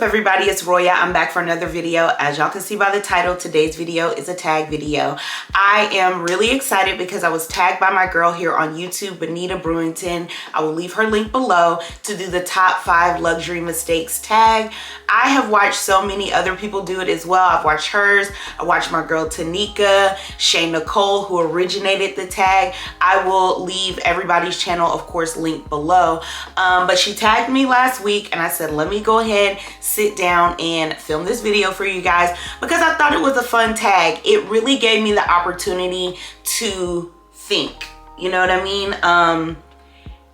everybody, it's Roya. I'm back for another video. As y'all can see by the title, today's video is a tag video. I am really excited because I was tagged by my girl here on YouTube, Benita Brewington. I will leave her link below to do the top 5 luxury mistakes tag. I have watched so many other people do it as well. I've watched hers. I watched my girl Tanika, Shay Nicole, who originated the tag. I will leave everybody's channel, of course, linked below. But she tagged me last week and I said, let me go ahead, sit down and film this video for you guys because I thought it was a fun tag. It really gave me the opportunity to think, you know what I mean?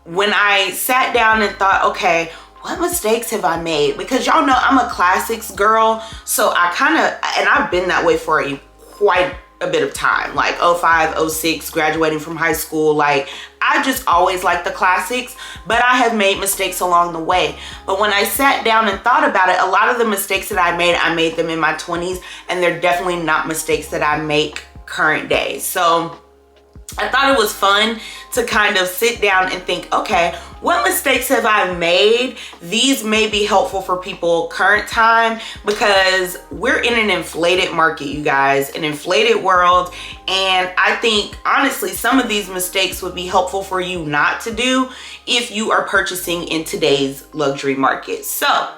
When I sat down and thought, okay, what mistakes have I made? Because y'all know I'm a classics girl, so I kind of, and I've been that way for quite a bit of time, like 05, 06, graduating from high school. Like, I just always liked the classics, but I have made mistakes along the way. But when I sat down and thought about it, a lot of the mistakes that I made them in my 20s, and they're definitely not mistakes that I make current day. So I thought it was fun to kind of sit down and think, okay, what mistakes have I made? These may be helpful for people current time because we're in an inflated market, you guys, an inflated world. And I think, honestly, some of these mistakes would be helpful for you not to do if you are purchasing in today's luxury market. So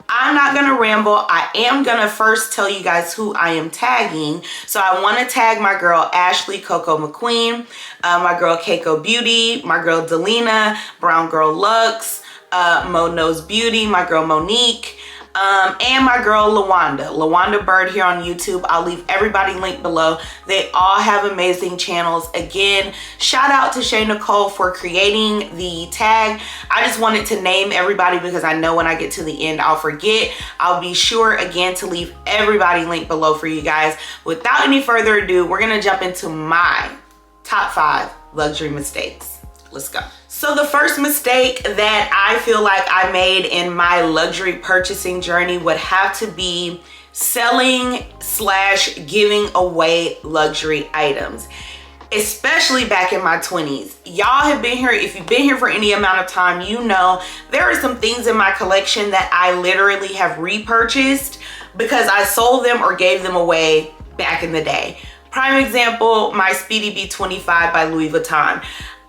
I'm not gonna ramble. I am gonna first tell you guys who I am tagging. So I wanna tag my girl Ashley Coco McQueen, my girl Keiko Beauty, my girl Delina, Brown Girl Lux, Mo Knows Beauty, my girl Monique, and my girl Lawanda Bird here on YouTube. I'll leave everybody linked below. They all have amazing channels. Again, shout out to Shay Nicole for creating the tag. I just wanted to name everybody because I know when I get to the end I'll forget. I'll be sure again to leave everybody linked below for you guys. Without any further ado, we're gonna jump into my top 5 luxury mistakes. Let's go. So the first mistake that I feel like I made in my luxury purchasing journey would have to be selling / giving away luxury items, especially back in my 20s. Y'all have been here, if you've been here for any amount of time, you know there are some things in my collection that I literally have repurchased because I sold them or gave them away back in the day. Prime example, my Speedy B25 by Louis Vuitton.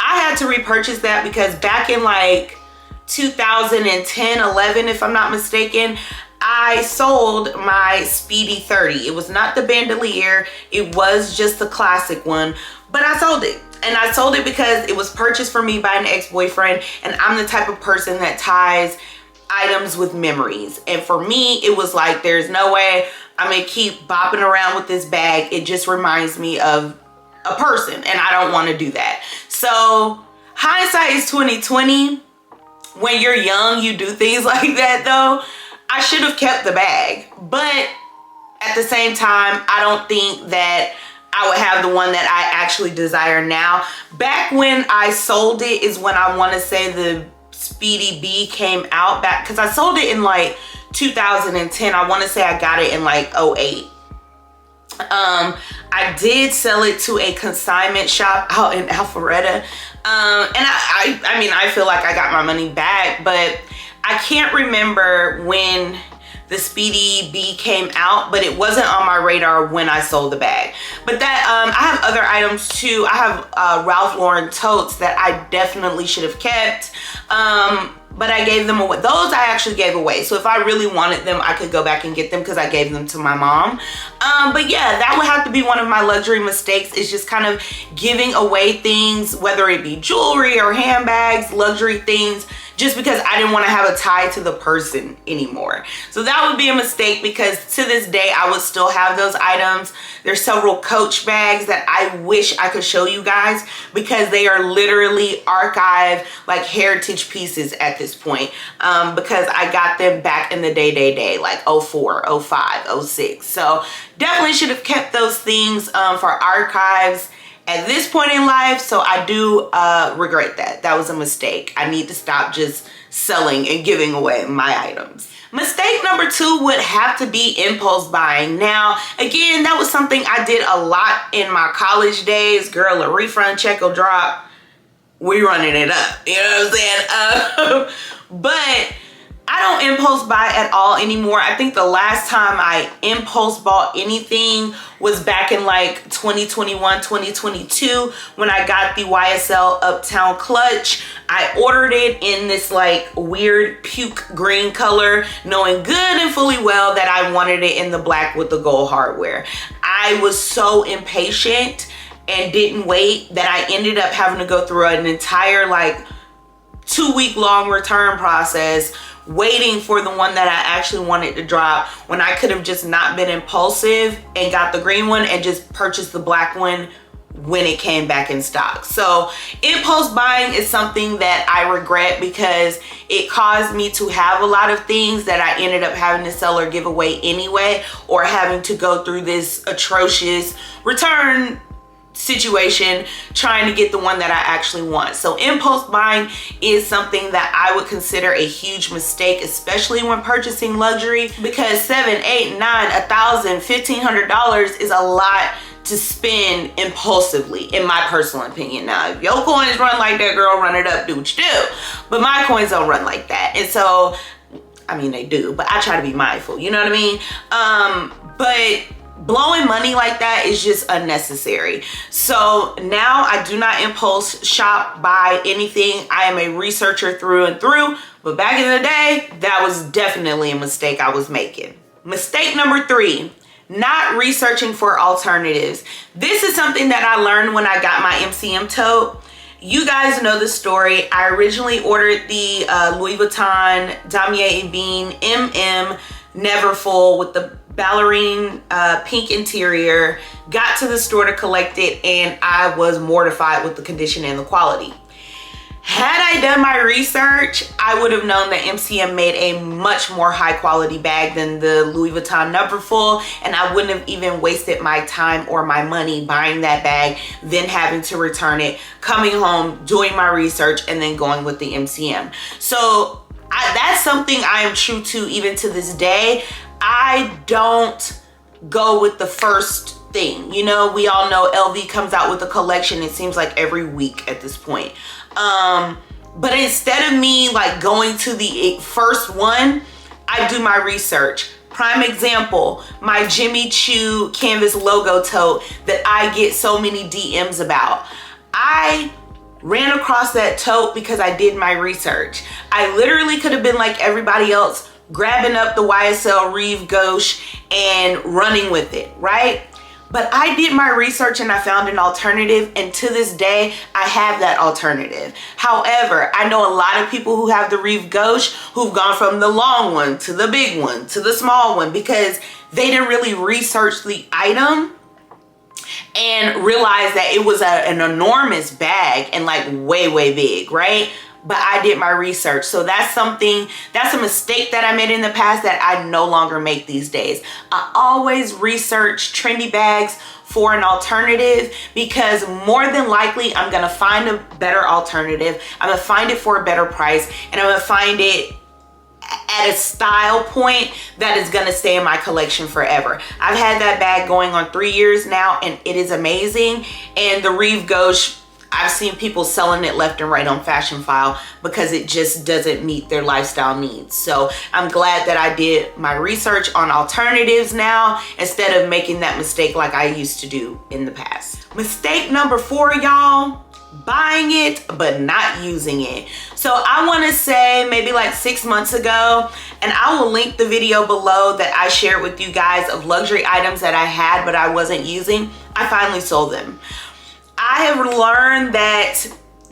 I had to repurchase that because back in like 2010, 11, if I'm not mistaken, I sold my Speedy 30. It was not the bandolier. It was just the classic one, but I sold it. And I sold it because it was purchased for me by an ex-boyfriend, and I'm the type of person that ties items with memories. And for me, it was like, there's no way I'm gonna keep bopping around with this bag. It just reminds me of a person, and I don't want to do that. So hindsight is 2020. When you're young, you do things like that though. I should have kept the bag, but at the same time, I don't think that I would have the one that I actually desire now. Back when I sold it is when I want to say the Speedy B came out, back because I sold it in like 2010. I want to say I got it in like 08. I did sell it to a consignment shop out in Alpharetta. And I mean, I feel like I got my money back, but I can't remember when the Speedy B came out, but it wasn't on my radar when I sold the bag. But that, I have other items too. I have Ralph Lauren totes that I definitely should have kept. But I gave them away. Those I actually gave away. So if I really wanted them, I could go back and get them because I gave them to my mom. But yeah, that would have to be one of my luxury mistakes, is just kind of giving away things, whether it be jewelry or handbags, luxury things, just because I didn't want to have a tie to the person anymore. So that would be a mistake because to this day, I would still have those items. There's several Coach bags that I wish I could show you guys because they are literally archived, like heritage pieces at this point, because I got them back in the day, like 04, 05, 06. So definitely should have kept those things for archives at this point in life. So I do regret that. That was a mistake. I need to stop just selling and giving away my items. Mistake number 2 would have to be impulse buying. Now, again, that was something I did a lot in my college days. Girl, a refund check will drop, we running it up. You know what I'm saying? But I don't impulse buy at all anymore. I think the last time I impulse bought anything was back in like 2021, 2022 when I got the YSL Uptown Clutch. I ordered it in this like weird puke green color, knowing good and fully well that I wanted it in the black with the gold hardware. I was so impatient and didn't wait that I ended up having to go through an entire like 2-week long return process waiting for the one that I actually wanted to drop, when I could have just not been impulsive and got the green one and just purchased the black one when it came back in stock. So impulse buying is something that I regret because it caused me to have a lot of things that I ended up having to sell or give away anyway, or having to go through this atrocious return situation trying to get the one that I actually want. So impulse buying is something that I would consider a huge mistake, especially when purchasing luxury, because $700, $800, $900, $1,000, $1,500 is a lot to spend impulsively, in my personal opinion. Now, if your coins run like that, girl, run it up, do what you do. But my coins don't run like that. And so, I mean, they do, but I try to be mindful, you know what I mean? But blowing money like that is just unnecessary. So now I do not impulse shop, buy anything. I am a researcher through and through, but back in the day, that was definitely a mistake I was making. Mistake number 3, not researching for alternatives. This is something that I learned when I got my MCM tote. You guys know the story. I originally ordered the Louis Vuitton Damier Ebene MM Neverfull with the ballerine pink interior. Got to the store to collect it and I was mortified with the condition and the quality. Had I done my research, I would have known that MCM made a much more high quality bag than the Louis Vuitton Neverfull, and I wouldn't have even wasted my time or my money buying that bag, then having to return it, coming home, doing my research, and then going with the MCM. So that's something I am true to even to this day. I don't go with the first thing. You know, we all know LV comes out with a collection, it seems like every week at this point. But instead of me like going to the first one, I do my research. Prime example, my Jimmy Choo canvas logo tote that I get so many DMs about. I ran across that tote because I did my research. I literally could have been like everybody else, grabbing up the YSL Rive Gauche and running with it, right? But I did my research and I found an alternative, and to this day, I have that alternative. However, I know a lot of people who have the Rive Gauche who've gone from the long one to the big one to the small one because they didn't really research the item and realize that it was an enormous bag and like way big, right? But I did my research. So that's a mistake that I made in the past that I no longer make these days. I always research trendy bags for an alternative because more than likely I'm gonna find a better alternative. I'm gonna find it for a better price, and I'm gonna find it at a style point that is gonna stay in my collection forever. I've had that bag going on 3 years now and it is amazing. And the Rive Gauche, I've seen people selling it left and right on Fashion File because it just doesn't meet their lifestyle needs. So I'm glad that I did my research on alternatives now instead of making that mistake like I used to do in the past. Mistake number 4, y'all, buying it but not using it. So I want to say maybe like 6 months ago, and I will link the video below that I shared with you guys of luxury items that I had but I wasn't using. I finally sold them. I have learned that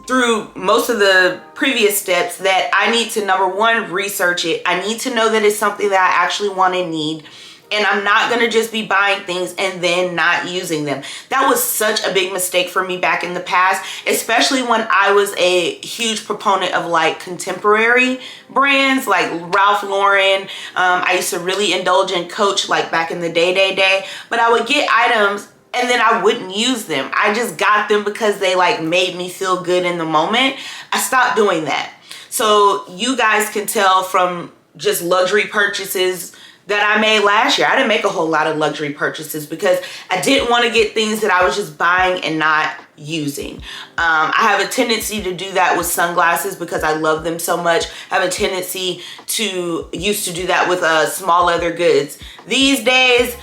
through most of the previous steps that I need to, number 1, research it. I need to know that it's something that I actually want and need. And I'm not gonna just be buying things and then not using them. That was such a big mistake for me back in the past, especially when I was a huge proponent of like contemporary brands like Ralph Lauren. I used to really indulge in Coach like back in the day, but I would get items and then I wouldn't use them. I just got them because they like made me feel good in the moment. I stopped doing that. So you guys can tell from just luxury purchases that I made last year. I didn't make a whole lot of luxury purchases because I didn't want to get things that I was just buying and not using. I have a tendency to do that with sunglasses because I love them so much. I have a tendency to used to do that with small leather goods. These days,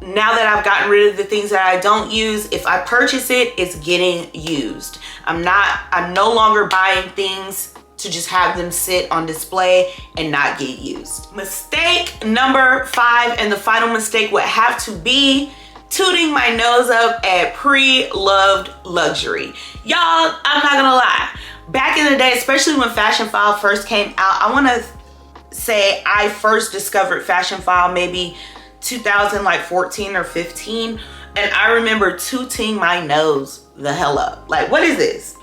now that I've gotten rid of the things that I don't use, if I purchase it, it's getting used. I'm no longer buying things to just have them sit on display and not get used. Mistake number 5, and the final mistake would have to be tooting my nose up at pre-loved luxury. Y'all, I'm not gonna lie. Back in the day, especially when Fashion File first came out, I wanna say I first discovered Fashion File maybe 2014 or 15. And I remember tooting my nose the hell up. Like, what is this?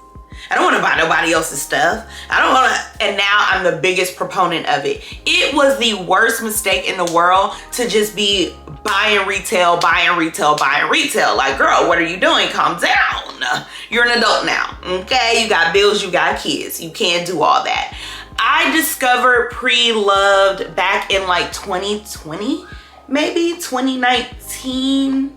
I don't want to buy nobody else's stuff. I don't want to. And now I'm the biggest proponent of it. It was the worst mistake in the world to just be buying retail, buying retail, buying retail. Like, girl, what are you doing? Calm down. You're an adult now. Okay. You got bills, you got kids. You can't do all that. I discovered pre-loved back in like 2020, maybe 2019.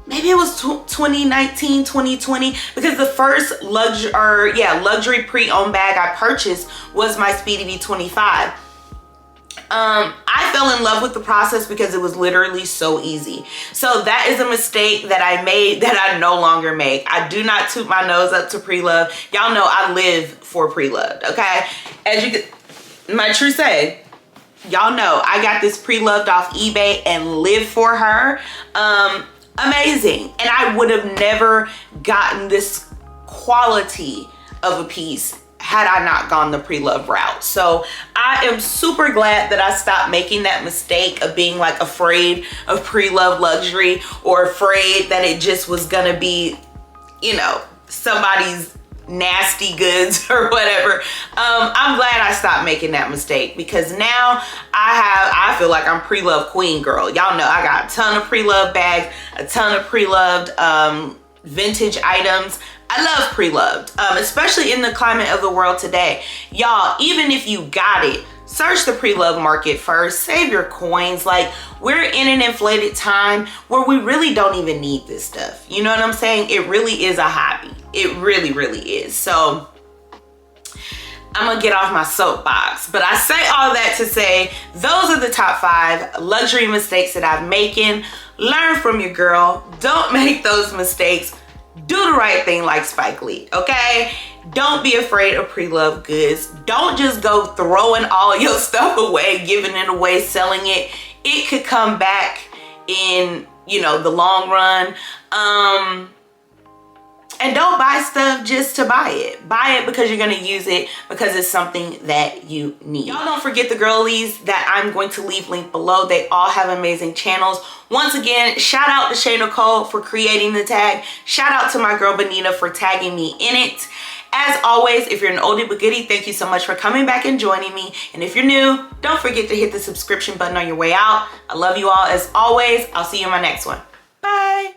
Maybe it was 2019, 2020, because the first luxury pre-owned bag I purchased was my Speedy B25. I fell in love with the process because it was literally so easy. So that is a mistake that I made that I no longer make. I do not toot my nose up to pre-loved. Y'all know I live for pre-loved, okay? As you can, my true say, y'all know I got this pre-loved off eBay and live for her. Amazing. And I would have never gotten this quality of a piece had I not gone the pre-loved route. So I am super glad that I stopped making that mistake of being like afraid of pre-loved luxury, or afraid that it just was gonna be, you know, somebody's nasty goods or whatever. I'm glad I stopped making that mistake, because now I feel like I'm pre-loved queen, girl. Y'all know I got a ton of pre-loved bags, a ton of pre-loved vintage items. I love pre-loved, especially in the climate of the world today. Y'all, even if you got it, search the pre-loved market first. Save your coins. Like, we're in an inflated time where we really don't even need this stuff. You know what I'm saying? It really is a hobby. It really, really is. So I'm gonna get off my soapbox, but I say all that to say those are the top 5 luxury mistakes that I've making. Learn from your girl. Don't make those mistakes. Do the right thing like Spike Lee, okay? Don't be afraid of pre-loved goods. Don't just go throwing all your stuff away, giving it away, selling it. It could come back in, you know, the long run. And don't buy stuff just to buy it. Buy it because you're gonna use it, because it's something that you need. Y'all don't forget the girlies that I'm going to leave linked below. They all have amazing channels. Once again, shout out to Shay Nicole for creating the tag. Shout out to my girl Benita for tagging me in it. As always, if you're an oldie but goodie, thank you so much for coming back and joining me. And if you're new, don't forget to hit the subscription button on your way out. I love you all as always. I'll see you in my next one. Bye.